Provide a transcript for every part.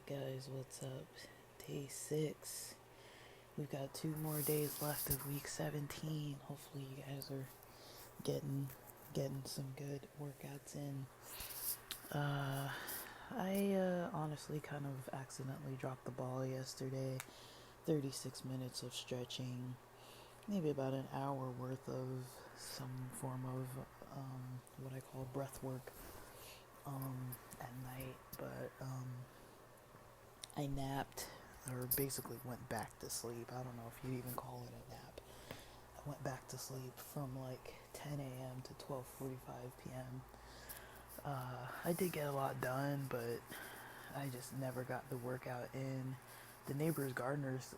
Guys? What's up? Day 6. We've got 2 more days left of week 17. Hopefully, you guys are getting some good workouts in. I honestly kind of accidentally dropped the ball yesterday. 36 minutes of stretching, maybe about an hour worth of some form of what I call breath work at night, but I napped, or basically went back to sleep. I don't know if you'd even call it a nap. I went back to sleep from like 10 a.m. to 12:45 p.m. I did get a lot done, but I just never got the workout in. The neighbors' gardeners,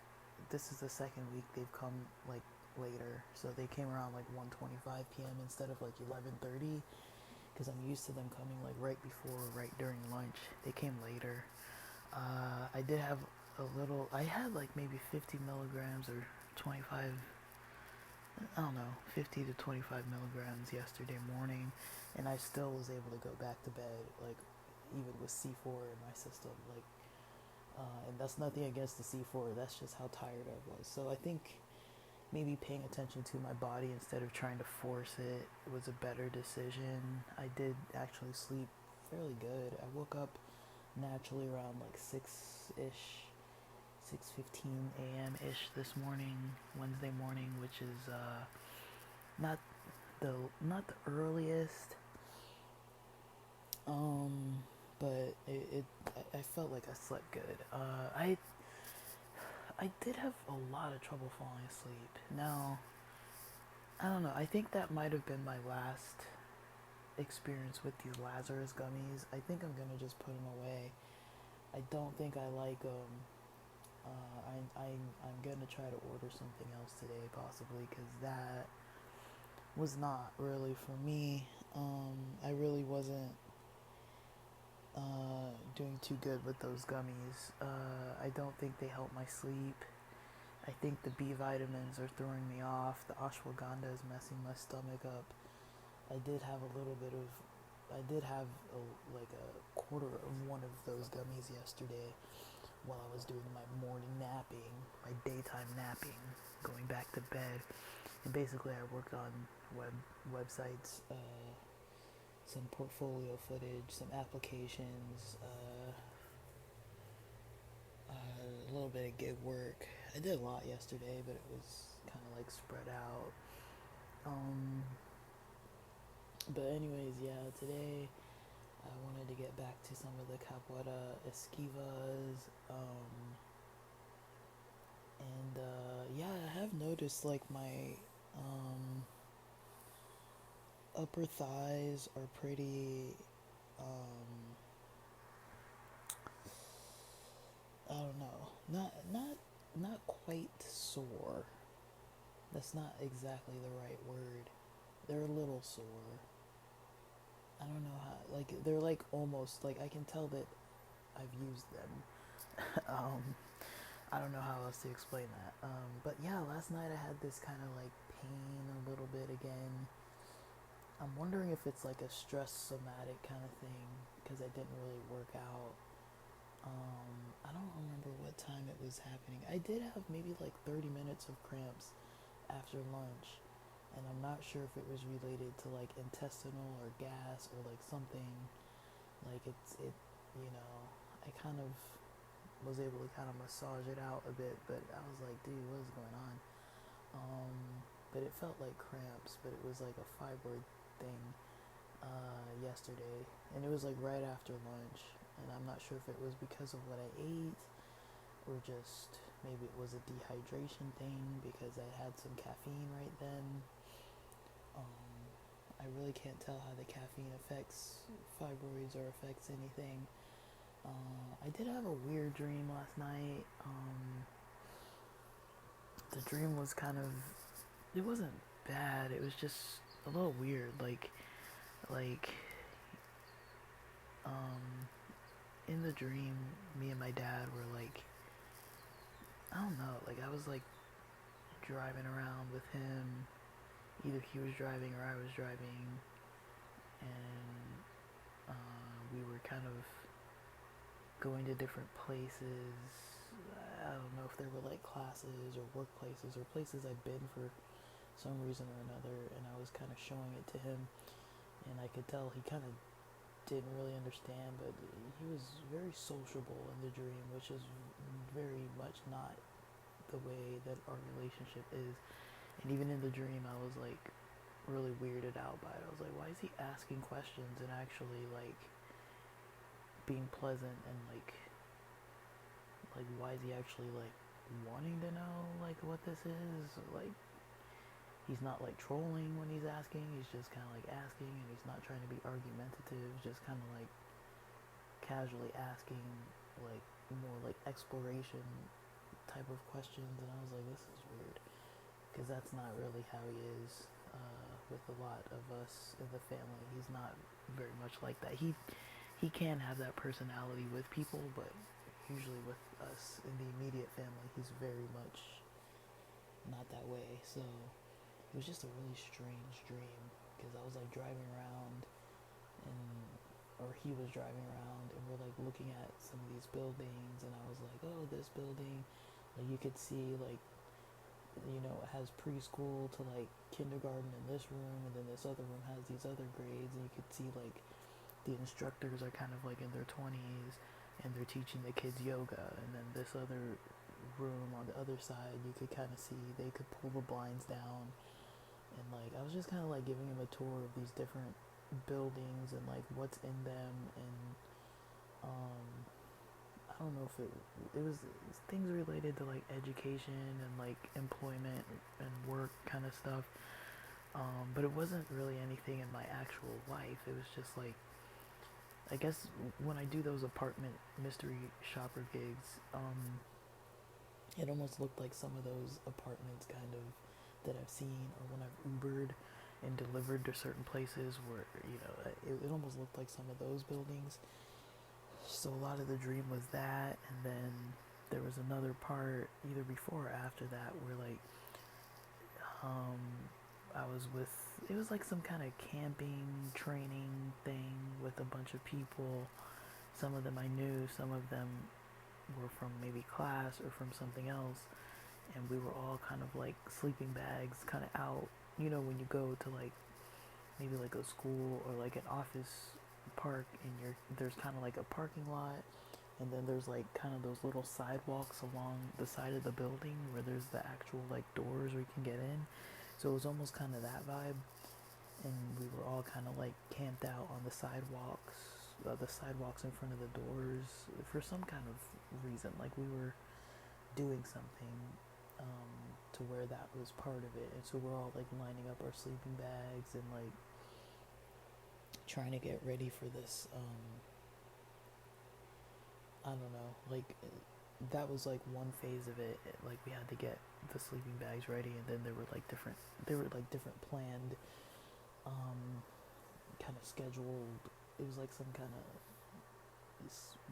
this is the second week they've come like later, so they came around like 1:25 p.m. instead of like 11:30, because I'm used to them coming like right before, right during lunch. They came later. I did have I had like maybe 50 milligrams or 25, I don't know, 50 to 25 milligrams yesterday morning, and I still was able to go back to bed, like, even with C4 in my system. Like, and that's nothing against the C4, that's just how tired I was. So I think maybe paying attention to my body instead of trying to force it was a better decision. I did actually sleep fairly good. I woke up naturally around like 6-ish, 6:15 a.m. ish this morning, Wednesday morning, which is not not the earliest, um, but I felt like I slept good. I did have a lot of trouble falling asleep. Now, I don't know. I think that might have been my last experience with these Lazarus gummies. I think I'm gonna just put them away. I don't think I like them. I'm gonna try to order something else today, possibly, because that was not really for me. I really wasn't doing too good with those gummies. I don't think they help my sleep. I think the B vitamins are throwing me off. The ashwagandha is messing my stomach up. I did have a little bit of, I did have like a quarter of one of those gummies yesterday while I was doing my morning napping, my daytime napping, going back to bed. And basically I worked on websites, some portfolio footage, some applications, a little bit of gig work. I did a lot yesterday, but it was kind of like spread out. Um, but anyways, yeah, today I wanted to get back to some of the capoeira esquivas, and yeah, I have noticed like my upper thighs are pretty, um, I don't know, not quite sore. That's not exactly the right word. They're a little sore. I don't know how, like, they're like almost, like, I can tell that I've used them. um, I don't know how else to explain that. But yeah, last night I had this kind of like pain a little bit again. I'm wondering if it's like a stress somatic kind of thing, because I didn't really work out. I don't remember what time it was happening. I did have maybe like 30 minutes of cramps after lunch, and I'm not sure if it was related to like intestinal or gas or like something. Like I kind of was able to kind of massage it out a bit, but I was like, dude, what is going on? But it felt like cramps, but it was like a fibroid thing yesterday, and it was like right after lunch, and I'm not sure if it was because of what I ate or just maybe it was a dehydration thing because I had some caffeine right then. I really can't tell how the caffeine affects fibroids or affects anything. I did have a weird dream last night. The dream was kind of, it wasn't bad. It was just a little weird. Like, um, in the dream, me and my dad were like, I don't know. Like, I was like driving around with him. Either he was driving or I was driving, and we were kind of going to different places. I don't know if they were like classes or workplaces or places I'd been for some reason or another, and I was kind of showing it to him, and I could tell he kind of didn't really understand, but he was very sociable in the dream, which is very much not the way that our relationship is. And even in the dream, I was like really weirded out by it. I was like, why is he asking questions and actually like being pleasant and like why is he actually like wanting to know like what this is? Like he's not like trolling when he's asking, he's just kind of like asking, and he's not trying to be argumentative, just kind of like casually asking like more like exploration type of questions. And I was like, this is weird, because that's not really how he is with a lot of us in the family. He's not very much like that. He can have that personality with people, but usually with us in the immediate family, he's very much not that way. So it was just a really strange dream, because I was like driving around, and or he was driving around, and we're like looking at some of these buildings, and I was like, oh, this building, like you could see like, you know, it has preschool to like kindergarten in this room, and then this other room has these other grades, and you could see like the instructors are kind of like in their 20s, and they're teaching the kids yoga, and then this other room on the other side, you could kind of see they could pull the blinds down, and like I was just kind of like giving him a tour of these different buildings and like what's in them, and I don't know if it was things related to like education and like employment and work kind of stuff, but it wasn't really anything in my actual life. It was just like, I guess when I do those apartment mystery shopper gigs, it almost looked like some of those apartments kind of that I've seen, or when I've Ubered and delivered to certain places where, you know, it almost looked like some of those buildings. So a lot of the dream was that, and then there was another part either before or after that where like I was with, it was like some kind of camping training thing with a bunch of people. Some of them I knew, some of them were from maybe class or from something else, and we were all kind of like sleeping bags kind of out, you know, when you go to like maybe like a school or like an office park, and there's kind of like a parking lot, and then there's like kind of those little sidewalks along the side of the building where there's the actual like doors where you can get in. So it was almost kind of that vibe, and we were all kind of like camped out on the sidewalks in front of the doors for some kind of reason. Like we were doing something to where that was part of it, and so we're all like lining up our sleeping bags and like trying to get ready for this. I don't know, like that was like one phase of it. Like we had to get the sleeping bags ready, and then there were like different planned, kind of scheduled. It was like some kind of,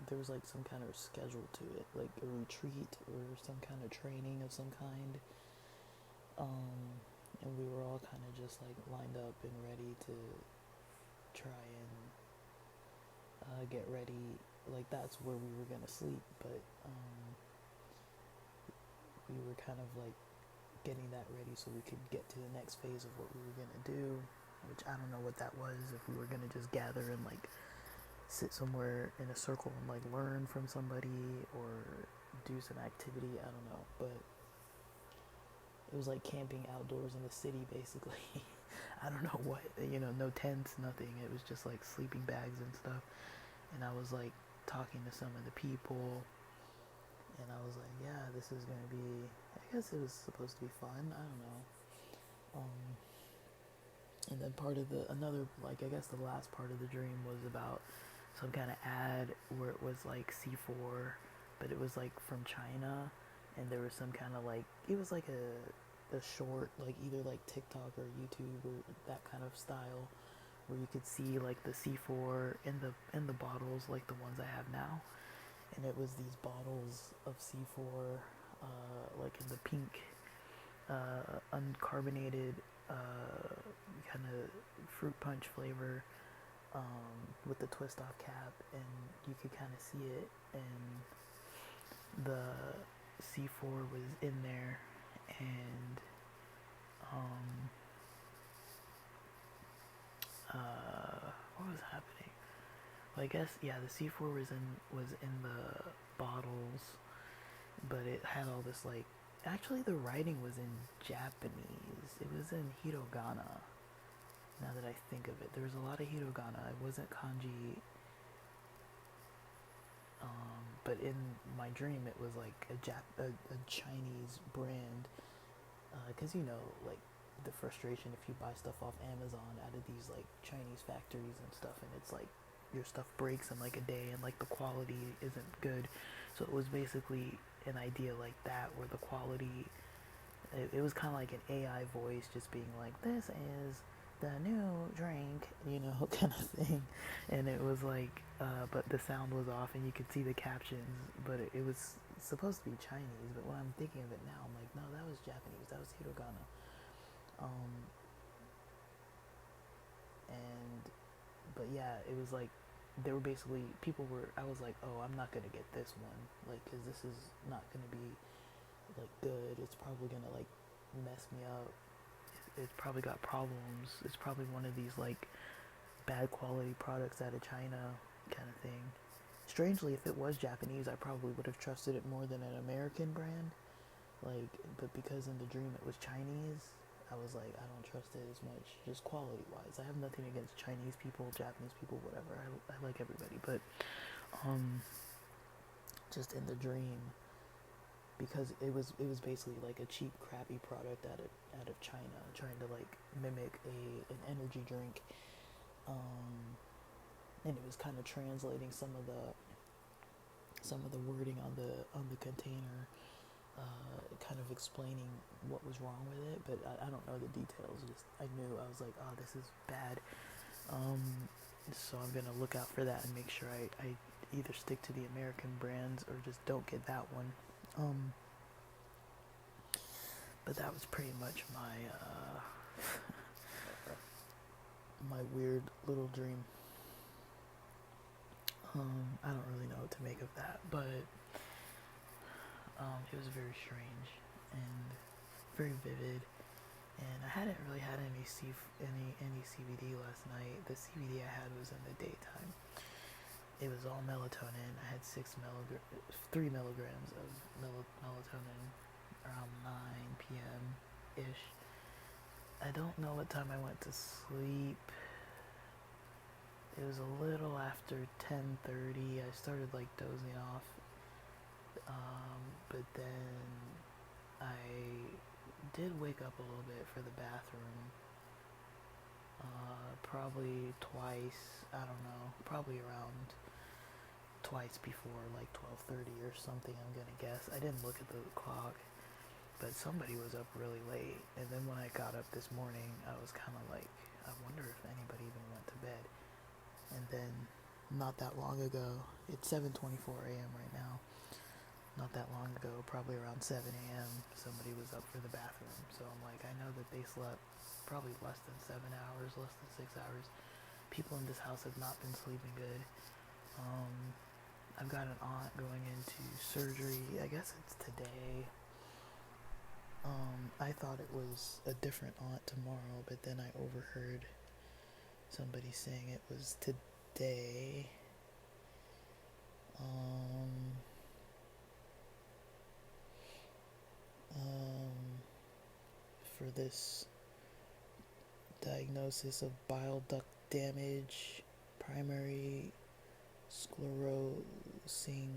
there was like some kind of schedule to it, like a retreat or some kind of training of some kind. And we were all kind of just like lined up and ready to try and get ready. Like that's where we were gonna sleep, but we were kind of like getting that ready so we could get to the next phase of what we were gonna do, which I don't know what that was. If we were gonna just gather and like sit somewhere in a circle and like learn from somebody or do some activity, I don't know, but it was like camping outdoors in the city basically. I don't know what, you know, no tents, nothing. It was just like sleeping bags and stuff, and I was like talking to some of the people, and I was like, yeah, this is gonna be, I guess it was supposed to be fun, I don't know. And then part of another, like I guess the last part of the dream was about some kind of ad where it was like C4, but it was like from China, and there was some kind of like, it was like a short, like either like TikTok or YouTube or that kind of style, where you could see like the C4 in the bottles, like the ones I have now, and it was these bottles of C4, like in the pink, uncarbonated, kind of fruit punch flavor, with the twist off cap, and you could kind of see it, and the C4 was in there, and um, what was happening? Well, I guess yeah, the C4 was in the bottles, but it had all this like. Actually, the writing was in Japanese. It was in hiragana. Now that I think of it, there was a lot of hiragana. It wasn't kanji. But in my dream, it was like a Chinese brand. Because like the frustration if you buy stuff off Amazon out of these like Chinese factories and stuff, and it's like your stuff breaks in like a day, and like the quality isn't good. So it was basically an idea like that, where the quality, it was kind of like an AI voice just being like, "This is the new drink," kind of thing. And it was like, but the sound was off, and you could see the captions, but it was supposed to be Chinese. But when I'm thinking of it now, I'm like, no, that was Japanese. That was hiragana. And but yeah, it was like they were basically people were. I was like, oh, I'm not gonna get this one, like, because this is not gonna be like good. It's probably gonna like mess me up. It's probably got problems. It's probably one of these like bad quality products out of China kind of thing. Strangely, if it was Japanese, I probably would have trusted it more than an American brand. Like, but because in the dream it was Chinese, I was like, I don't trust it as much, just quality wise. I have nothing against Chinese people, Japanese people, whatever. I like everybody, but just in the dream, because it was basically like a cheap, crappy product out of China, trying to like mimic an energy drink, and it was kind of translating some of the wording on the container, kind of explaining what was wrong with it, but I don't know the details. Just I knew, I was like, oh, this is bad. So I'm gonna look out for that and make sure I either stick to the American brands or just don't get that one. But that was pretty much my my weird little dream. I don't really know what to make of that, but it was very strange and very vivid. And I hadn't really had any CBD last night. The CBD I had was in the daytime. It was all melatonin. I had 3 milligrams of melatonin around 9 p.m. ish. I don't know what time I went to sleep. It was a little after 10:30. I started like dozing off, but then I did wake up a little bit for the bathroom. Probably twice. I don't know. Probably around twice before like 12:30 or something, I'm gonna guess. I didn't look at the clock, but somebody was up really late. And then when I got up this morning, I was kind of like, I wonder if anybody even went to bed. And then not that long ago, it's 7:24 a.m. right now. Not that long ago, probably around 7 a.m., somebody was up for the bathroom. So I'm like, I know that they slept probably less than 7 hours, less than 6 hours. People in this house have not been sleeping good. I've got an aunt going into surgery. I guess it's today. I thought it was a different aunt tomorrow, but then I overheard somebody saying it was today. For this diagnosis of bile duct damage, primary sclerosing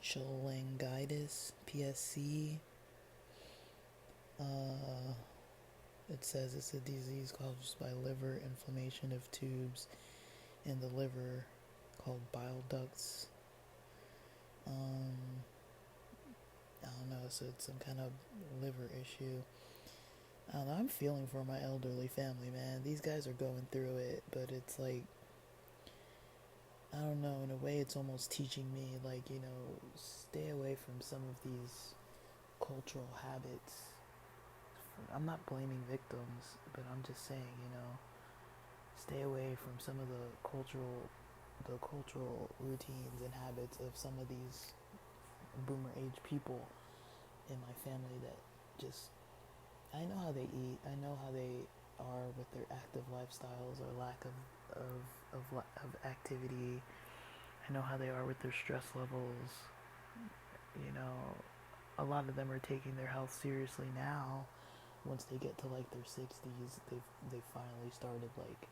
cholangitis, PSC. It says it's a disease caused by liver inflammation of tubes in the liver called bile ducts. I don't know, so it's some kind of liver issue. I don't know, I'm feeling for my elderly family, man. These guys are going through it, but it's like, I don't know, in a way it's almost teaching me, like, stay away from some of these cultural habits. I'm not blaming victims, but I'm just saying, stay away from some of the cultural routines and habits of some of these boomer age people in my family that just, I know how they eat, I know how they are with their active lifestyles or lack of activity. I know how they are with their stress levels. You know, a lot of them are taking their health seriously now. Once they get to like their 60s, they've finally started like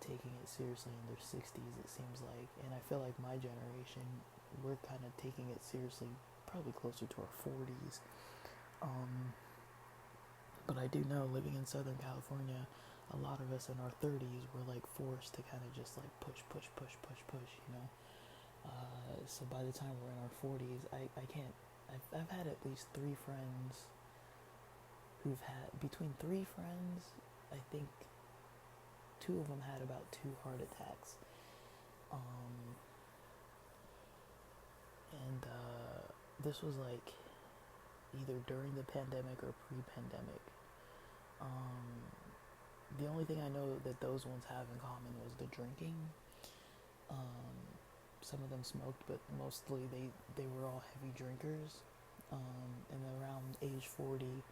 taking it seriously in their 60s, it seems like. And I feel like my generation, we're kind of taking it seriously probably closer to our 40s. But I do know, living in Southern California, a lot of us in our 30s were like forced to kind of just like push, you know. So by the time we're in our 40s, I can't. I've had at least three friends who've had, between three friends, I think two of them had about 2 heart attacks. And this was like either during the pandemic or pre-pandemic. The only thing I know that those ones have in common was the drinking. Some of them smoked, but mostly they were all heavy drinkers. And around age 40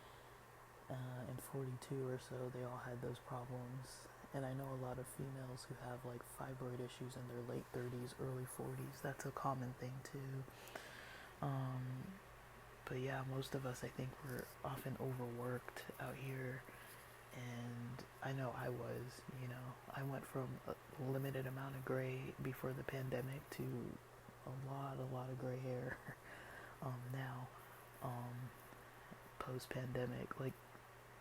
and 42 or so, they all had those problems. And I know a lot of females who have like fibroid issues in their late 30s, early 40s. That's a common thing too. But yeah, most of us, I think, were often overworked out here. And I know I was, you know, I went from a limited amount of gray before the pandemic to a lot of gray hair now, post-pandemic. Like,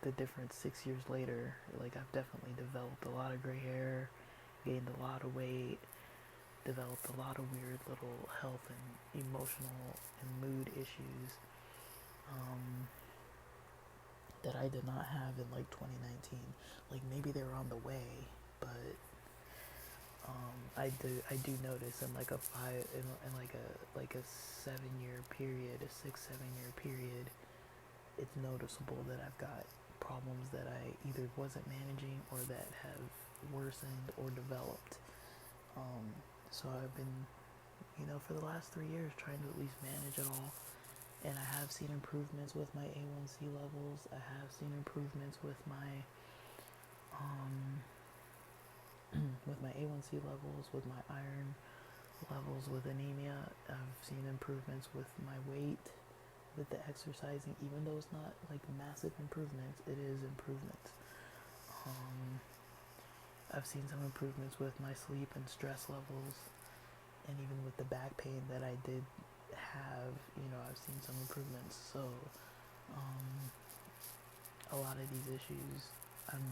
the difference 6 years later, like, I've definitely developed a lot of gray hair, gained a lot of weight, developed a lot of weird little health and emotional and mood issues that I did not have in like 2019. Like, maybe they were on the way, but I do notice in like a 7 year period, a 6-7 year period, it's noticeable that I've got problems that I either wasn't managing or that have worsened or developed. So I've been, you know, for the last 3 years trying to at least manage it all. And I have seen improvements with my A1C levels. I have seen improvements with my with my A1C levels, with my iron levels, with anemia. I've seen improvements with my weight, with the exercising. Even though it's not like massive improvements, it is improvements. I've seen some improvements with my sleep and stress levels, and even with the back pain that I did have, you know, I've seen some improvements. So a lot of these issues, I'm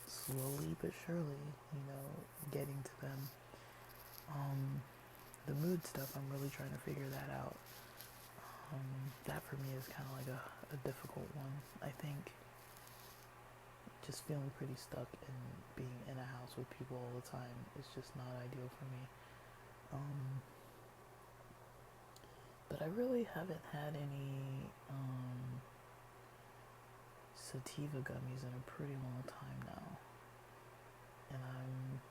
slowly but surely, you know, getting to them. The mood stuff, I'm really trying to figure that out. That for me is kind of like a difficult one. I think just feeling pretty stuck and being in a house with people all the time is just not ideal for me. But I really haven't had any sativa gummies in a pretty long time now. And I'm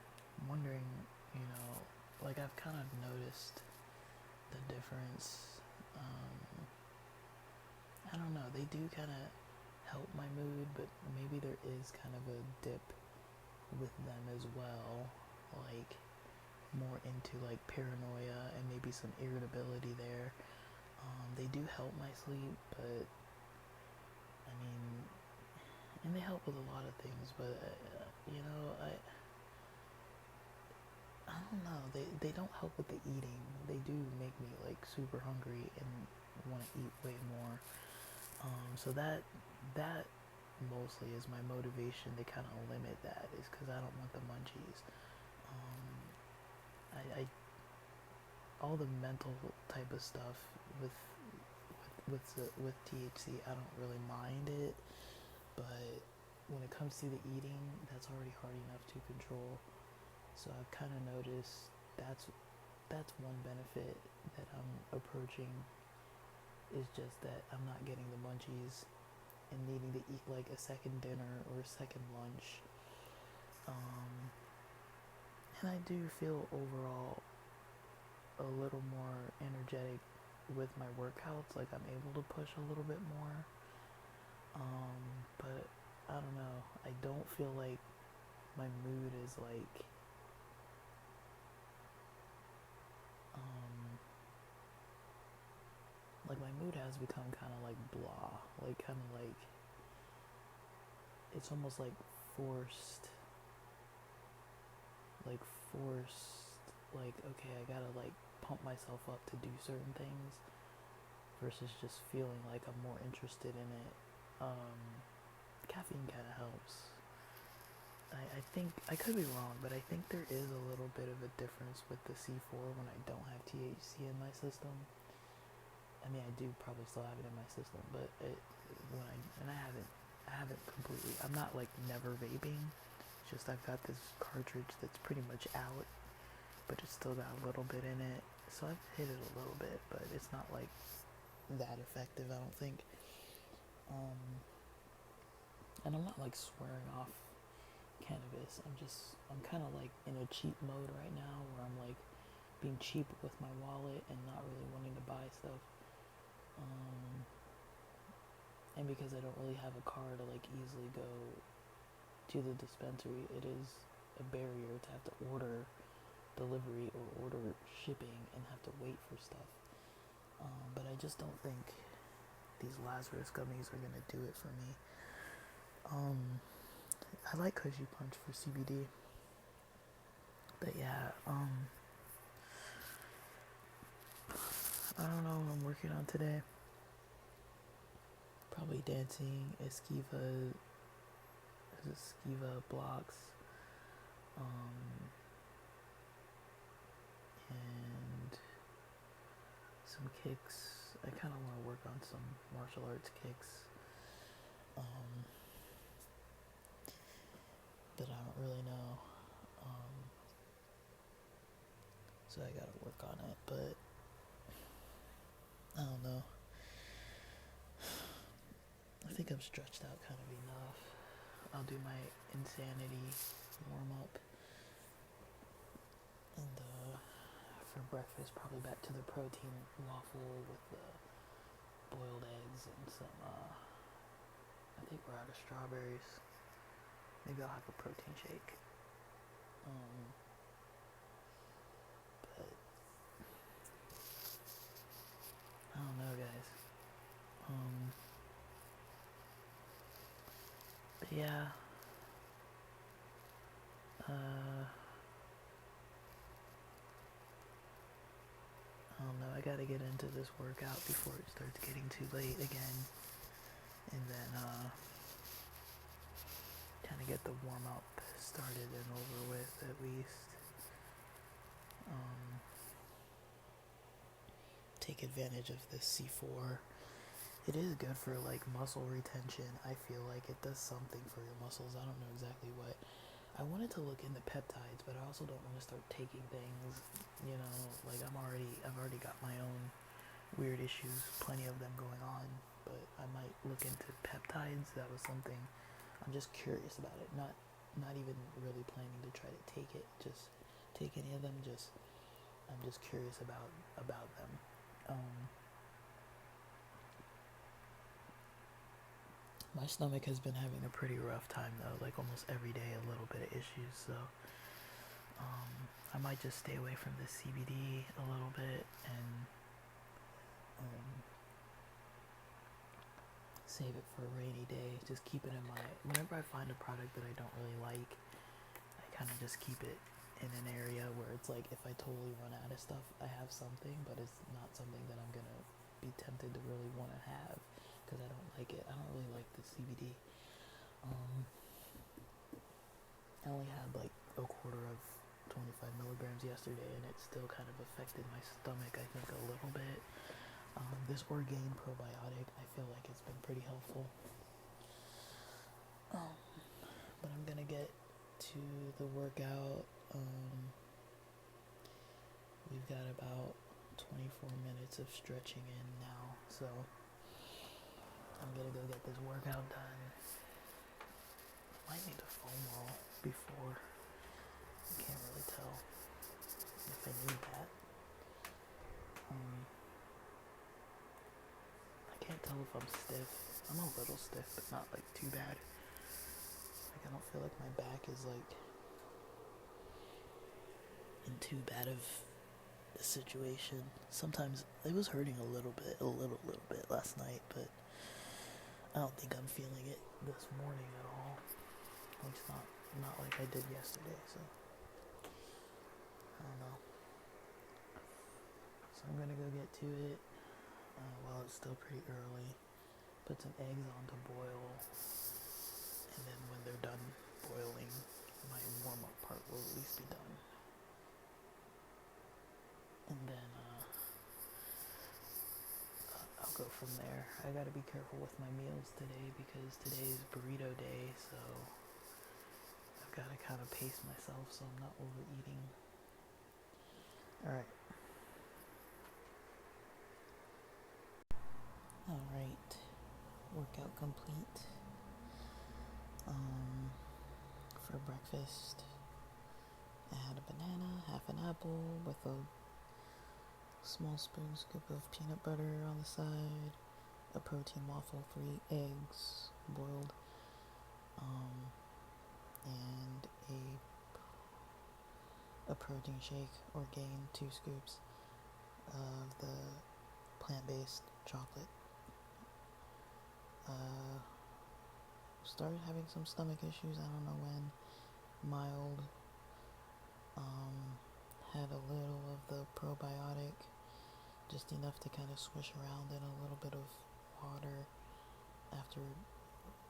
wondering, you know, like, I've kind of noticed the difference. I don't know, they do kind of help my mood, but maybe there is kind of a dip with them as well. Like, more into like paranoia and maybe some irritability there. They do help my sleep, but I mean, and they help with a lot of things, but you know, I don't know, they don't help with the eating. They do make me like super hungry and want to eat way more. So that mostly is my motivation to kind of limit that, is because I don't want the munchies. I all the mental type of stuff with THC, I don't really mind it, but when it comes to the eating, that's already hard enough to control. So I've kind of noticed that's one benefit that I'm approaching, is just that I'm not getting the munchies and needing to eat like a second dinner or a second lunch. Um, and I do feel overall a little more energetic with my workouts. Like I'm able to push a little bit more. But I don't know. I don't feel like my mood is like my mood has become kind of like blah. Like kind of like it's almost like forced. Like forced. Like okay, I gotta like pump myself up to do certain things versus just feeling like I'm more interested in it. Caffeine kind of helps. I think, I could be wrong, but I think there is a little bit of a difference with the C4 when I don't have THC in my system. I mean, I do probably still have it in my system, but I haven't completely, I'm not like never vaping. It's just I've got this cartridge that's pretty much out, but it's still got a little bit in it. So I've hit it a little bit, but it's not like that effective, I don't think. And I'm not like swearing off cannabis. I'm kind of like in a cheap mode right now where I'm like being cheap with my wallet and not really wanting to buy stuff. And because I don't really have a car to like easily go to the dispensary, it is a barrier to have to order delivery or order shipping and have to wait for stuff. But I just don't think these Lazarus gummies are gonna do it for me. I like Cushy Punch for CBD. But yeah, I don't know what I'm working on today. Probably dancing, Esquiva blocks, and some kicks. I kind of want to work on some martial arts kicks. But I don't really know. So I gotta work on it, but I don't know. I think I'm stretched out kind of enough. I'll do my insanity warm up, and for breakfast probably back to the protein waffle with the boiled eggs and some. I think we're out of strawberries. Maybe I'll have a protein shake. But I don't know, guys. But yeah. I don't know. I gotta get into this workout before it starts getting too late again, and then kind of get the warm up started and over with at least. Take advantage of this C4. It is good for like muscle retention. I feel like it does something for your muscles. I don't know exactly what. I wanted to look into peptides, but I also don't want to start taking things, you know, like I've already got my own weird issues, plenty of them going on, but I might look into peptides. That was something, I'm just curious about it, not even really planning to try to take it, just take any of them, I'm just curious about them. My stomach has been having a pretty rough time though, like almost every day a little bit of issues, so I might just stay away from the CBD a little bit and save it for a rainy day. Just keep it in my, whenever I find a product that I don't really like, I kind of just keep it in an area where it's like if I totally run out of stuff, I have something, but it's not something that I'm gonna be tempted to really want to have because I don't like it. I don't really like the CBD. I only had like a quarter of 25 milligrams yesterday, and it still kind of affected my stomach, I think, a little bit. This Orgain probiotic, I feel like it's been pretty helpful. But I'm gonna get to the workout. We've got about 24 minutes of stretching in now, so I'm gonna go get this workout done. Might need a foam roll. before. I can't really tell if I need that. I can't tell if I'm stiff. I'm a little stiff, but not like too bad. Like I don't feel like my back is like in too bad of a situation. Sometimes it was hurting a little bit last night, but I don't think I'm feeling it this morning at all. At least not like I did yesterday, so I don't know. So I'm gonna go get to it while it's still pretty early. Put some eggs on to boil, and then when they're done boiling, my warm-up part will at least be done. And then I'll go from there. I gotta be careful with my meals today because today's burrito day, so I've gotta kind of pace myself so I'm not overeating. Alright. Workout complete. For breakfast, I had a banana, half an apple with a small spoon scoop of peanut butter on the side, a protein waffle, 3 eggs boiled, and a protein shake or gain, 2 scoops of the plant-based chocolate. Started having some stomach issues, I don't know when, mild. Had a little of the probiotic, just enough to kind of swish around in a little bit of water after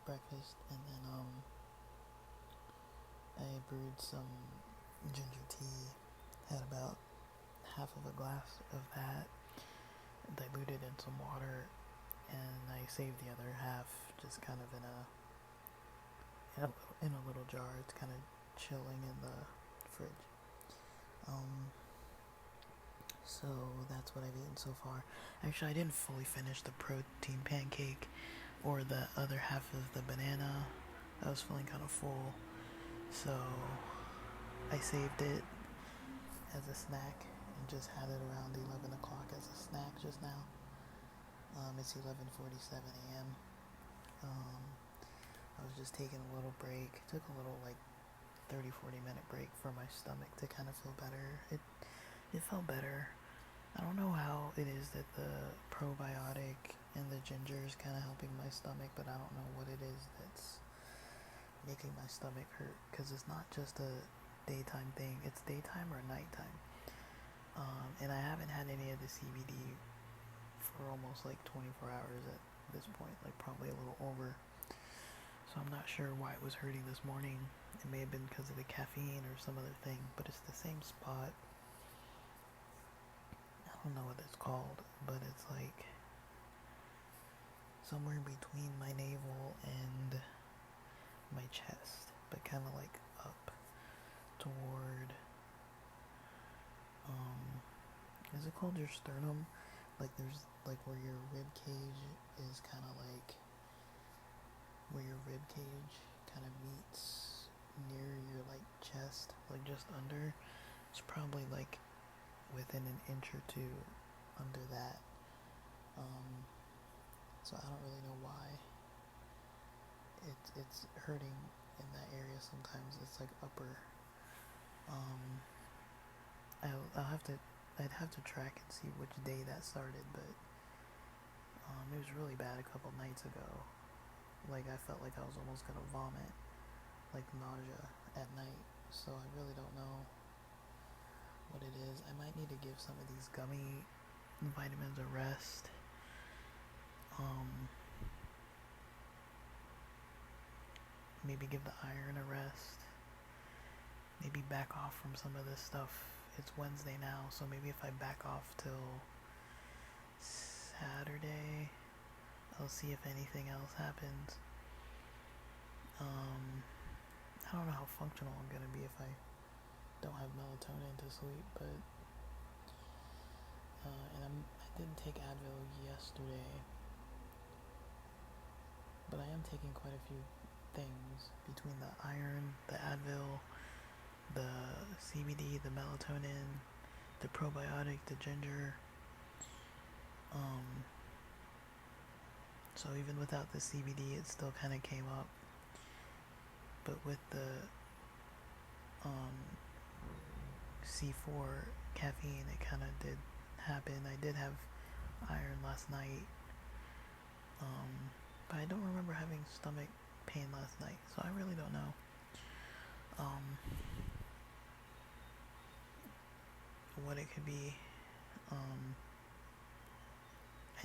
breakfast, and then I brewed some ginger tea, had about half of a glass of that, diluted in some water, and I saved the other half just kind of in a little jar. It's kind of chilling in the fridge. So that's what I've eaten so far. Actually, I didn't fully finish the protein pancake or the other half of the banana. I was feeling kind of full, so I saved it as a snack and just had it around 11 o'clock as a snack just now. It's 11:47 a.m. I was just taking a little break. Took a little 30-40 minute break for my stomach to kind of feel better. It felt better. I don't know how it is that the probiotic and the ginger is kind of helping my stomach, but I don't know what it is that's making my stomach hurt, because it's not just a daytime thing. It's daytime or nighttime. And I haven't had any of the CBD for almost 24 hours at this point, probably a little over. So I'm not sure why it was hurting this morning. It may have been because of the caffeine or some other thing, but it's the same spot. I don't know what it's called, but it's somewhere between my navel and my chest, but kind of up toward, is it called your sternum? There's where your rib cage is kind of where your rib cage kind of meets near your chest, just under. It's probably within an inch or two under that. So I don't really know why it's hurting in that area. Sometimes it's upper. I'd have to track and see which day that started, but it was really bad a couple nights ago. I felt like I was almost gonna vomit, nausea at night. So I really don't know what it is. I might need to give some of these gummy vitamins a rest. Maybe give the iron a rest. Maybe back off from some of this stuff. It's Wednesday now, so maybe if I back off till Saturday, I'll see if anything else happens. I don't know how functional I'm gonna be if I don't have melatonin to sleep, but and I didn't take Advil yesterday, but I am taking quite a few things between the iron, the Advil, the CBD, the melatonin, the probiotic, the ginger. So even without the CBD, it still kind of came up. But with the C4 caffeine, it kind of did happen. I did have iron last night, but I don't remember having stomach pain last night, so I really don't know. What it could be. I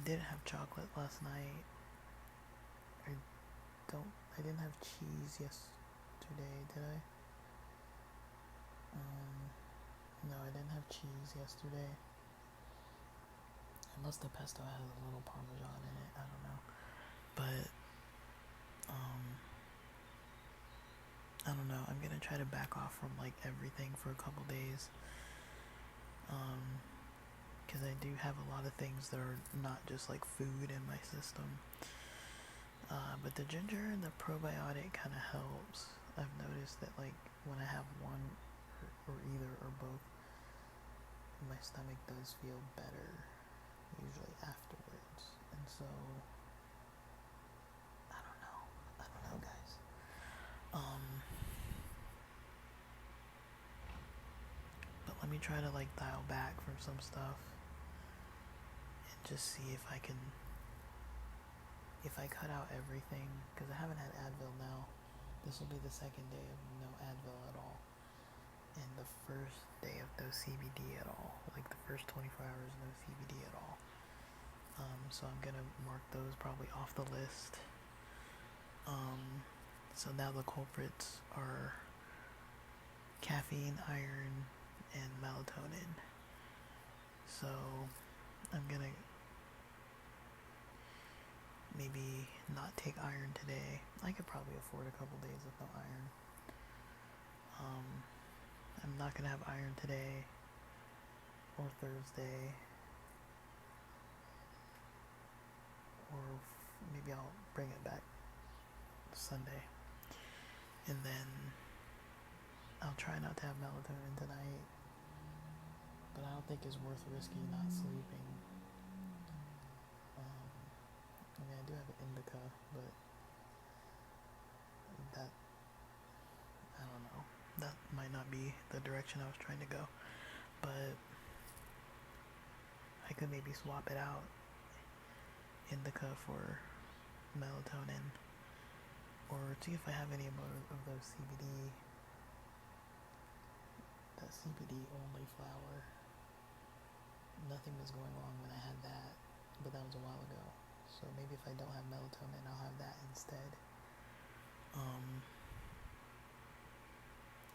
did have chocolate last night. I didn't have cheese yesterday, did I? No, I didn't have cheese yesterday. Unless the pesto has a little Parmesan in it, I don't know. But, I don't know, I'm gonna try to back off from like everything for a couple days. Because I do have a lot of things that are not just like food in my system. But the ginger and the probiotic kind of helps. I've noticed that like when I have one or either or both, my stomach does feel better usually afterwards. And so I don't know guys. But let me try to like dial back from some stuff and just see if I cut out everything, because I haven't had Advil now. This will be the second day of no Advil at all, and the first day of no CBD at all, like the first 24 hours no CBD at all. So I'm gonna mark those probably off the list. So now the culprits are caffeine, iron, and melatonin. So I'm gonna maybe not take iron today. I could probably afford a couple days with no iron. I'm not gonna have iron today or Thursday, or maybe I'll bring it back Sunday, and then I'll try not to have melatonin tonight, but I don't think it's worth risking not sleeping. I mean, I do have an indica, but that, I don't know, that might not be the direction I was trying to go, but I could maybe swap it out, indica for melatonin, or see if I have any more of those that CBD only flower. Nothing was going wrong when I had that, but that was a while ago. So maybe if I don't have melatonin, I'll have that instead.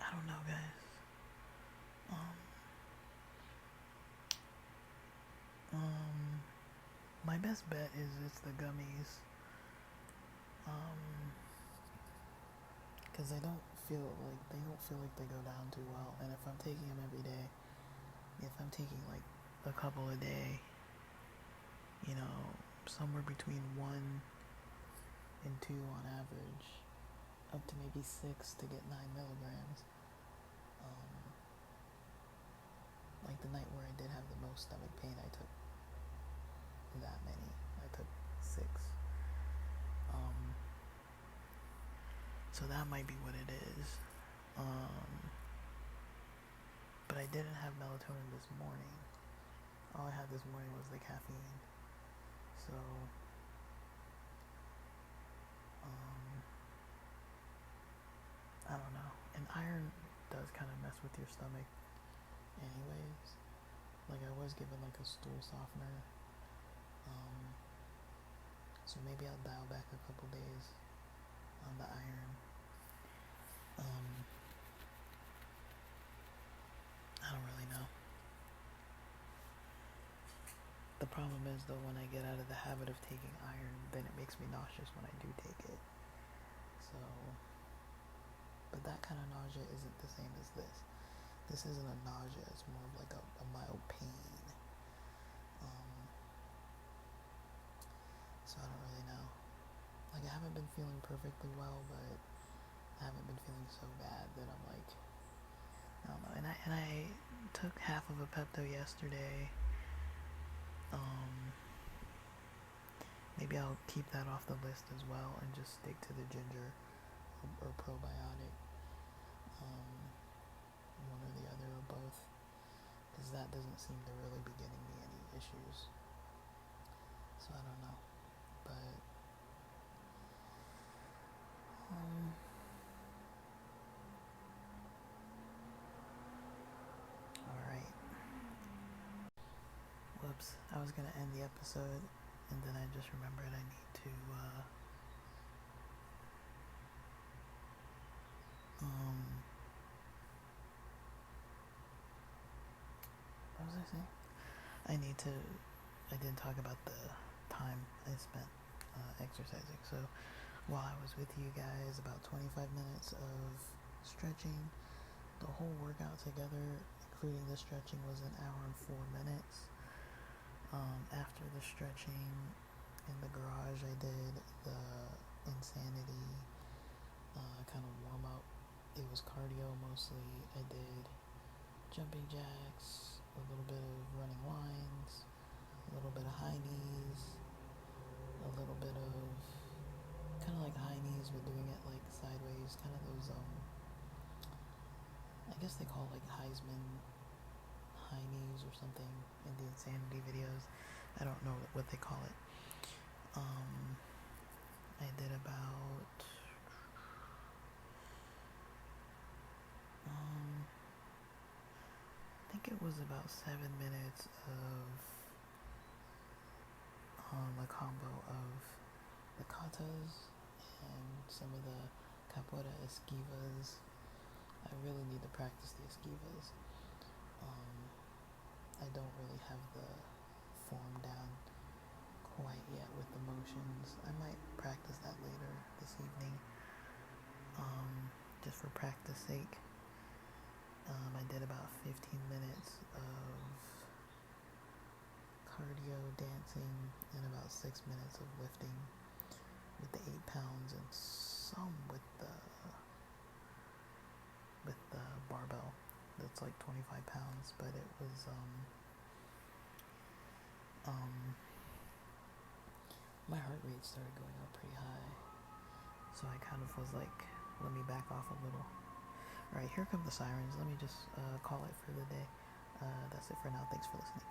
I don't know, guys. My best bet is it's the gummies. Because they don't feel like they go down too well. And if I'm taking them every day, if I'm taking like a couple a day, somewhere between 1 and 2 on average, up to maybe 6 to get 9 milligrams. Like the night where I did have the most stomach pain, I took that many. I took 6. So that might be what it is. But I didn't have melatonin this morning. All I had this morning was the caffeine. So I don't know. And iron does kind of mess with your stomach anyways. Like I was given like a stool softener. So maybe I'll dial back a couple days on the iron. I don't really know. The problem is though, when I get out of the habit of taking iron, then it makes me nauseous when I do take it. So, but that kind of nausea isn't the same as this. This isn't a nausea, it's more of like a mild pain. So I don't really know. Like I haven't haven't been feeling perfectly well, but I haven't been feeling so bad that I'm like, I don't know. And I took half of a Pepto yesterday. Maybe I'll keep that off the list as well and just stick to the ginger or probiotic. One or the other or both, because that doesn't seem to really be getting me any issues. So I don't know, but all right. Whoops! I was gonna end the episode, and then I just remembered I need to. What was I saying? I need to. I didn't talk about the time I spent exercising. So while I was with you guys, about 25 minutes of stretching. The whole workout together, including the stretching, was an hour and 4 minutes. After the stretching in the garage, I did the Insanity kind of warm up. It was cardio mostly. I did jumping jacks, a little bit of running lines, a little bit of high knees, a little bit of kind of like high knees but doing it like sideways, kind of those I guess they call it like Heisman high knees or something in the Insanity videos. I don't know what they call it. I did about I think it was about 7 minutes of a combo of the katas and some of the capoeira esquivas. I really need to practice the esquivas. I don't really have the form down quite yet with the motions. I might practice that later this evening, just for practice sake. I did about 15 minutes of cardio dancing and about 6 minutes of lifting with the 8 pounds and some with the barbell that's like 25 pounds, but it was my heart rate started going up pretty high, so I kind of was like, let me back off a little. Alright, here come the sirens. Let me just call it for the day. That's it for now. Thanks for listening.